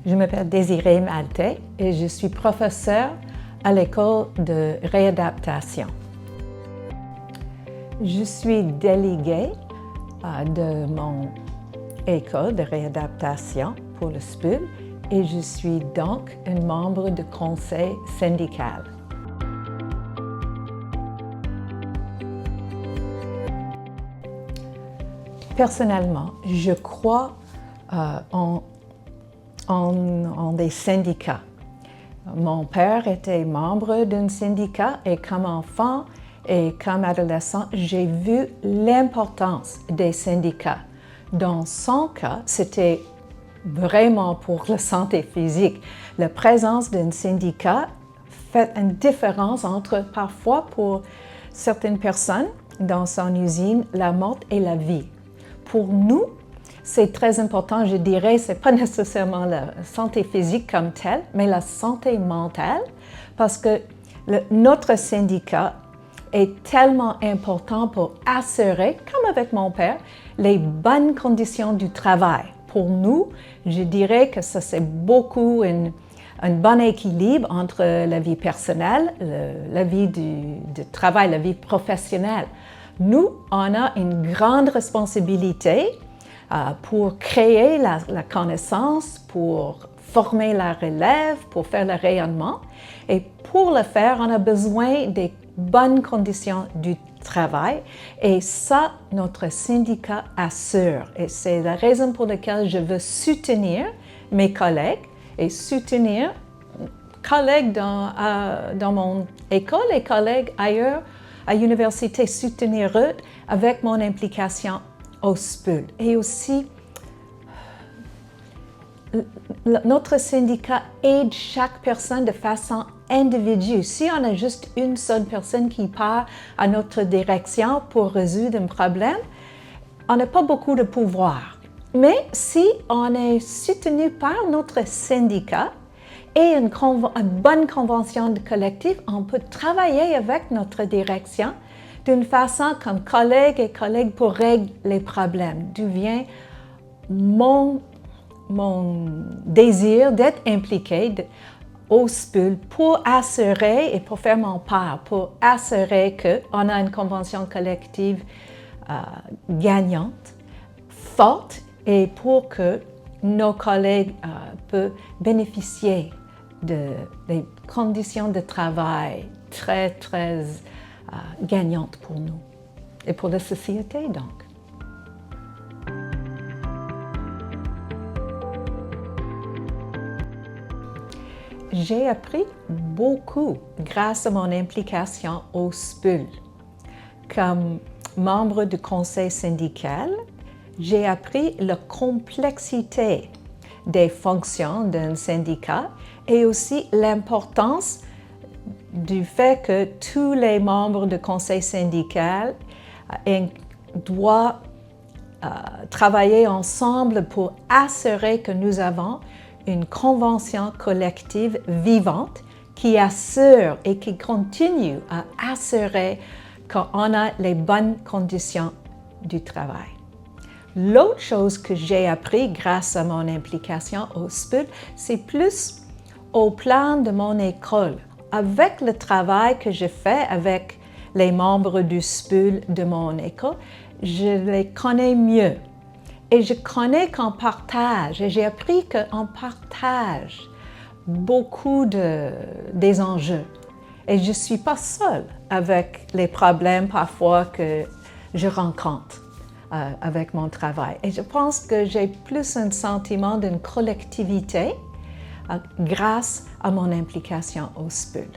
Je m'appelle Désirée Maltais et je suis professeure à l'école de réadaptation. Je suis déléguée de mon école de réadaptation pour le SPUL et je suis donc un membre du conseil syndical. Personnellement, je crois en des syndicats. Mon père était membre d'un syndicat et comme enfant et comme adolescent, j'ai vu l'importance des syndicats. Dans son cas, c'était vraiment pour la santé physique. La présence d'un syndicat fait une différence entre, parfois pour certaines personnes dans son usine, la mort et la vie. Pour nous, c'est très important, je dirais, ce n'est pas nécessairement la santé physique comme telle, mais la santé mentale, parce que notre syndicat est tellement important pour assurer, comme avec mon père, les bonnes conditions du travail. Pour nous, je dirais que ça c'est beaucoup un bon équilibre entre la vie personnelle, la vie du travail, la vie professionnelle. Nous, on a une grande responsabilité pour créer la connaissance, pour former la relève, pour faire le rayonnement. Et pour le faire, on a besoin des bonnes conditions du travail. Et ça, notre syndicat assure. Et c'est la raison pour laquelle je veux soutenir mes collègues et soutenir collègues dans mon école et collègues ailleurs à l'université, soutenir eux avec mon implication au SPUL. Et aussi, notre syndicat aide chaque personne de façon individuelle. Si on a juste une seule personne qui part à notre direction pour résoudre un problème, on n'a pas beaucoup de pouvoir. Mais si on est soutenu par notre syndicat et une bonne convention de collectif, on peut travailler avec notre direction d'une façon comme collègue et collègue pour régler les problèmes. D'où vient mon désir d'être impliqué au SPUL pour assurer et pour faire mon part, pour assurer qu'on a une convention collective gagnante, forte, et pour que nos collègues peuvent bénéficier des conditions de travail très gagnantes pour nous et pour la société donc. J'ai appris beaucoup grâce à mon implication au SPUL. Comme membre du conseil syndical, j'ai appris la complexité des fonctions d'un syndicat et aussi l'importance du fait que tous les membres du conseil syndical doivent travailler ensemble pour assurer que nous avons une convention collective vivante qui assure et qui continue à assurer qu'on a les bonnes conditions du travail. L'autre chose que j'ai appris grâce à mon implication au SPUL, c'est plus au plan de mon école. Avec le travail que je fais avec les membres du SPUL de mon école, je les connais mieux. Et je connais qu'on partage, et j'ai appris qu'on partage beaucoup des enjeux. Et je ne suis pas seule avec les problèmes parfois que je rencontre avec mon travail. Et je pense que j'ai plus un sentiment d'une collectivité grâce à mon implication au SPUL.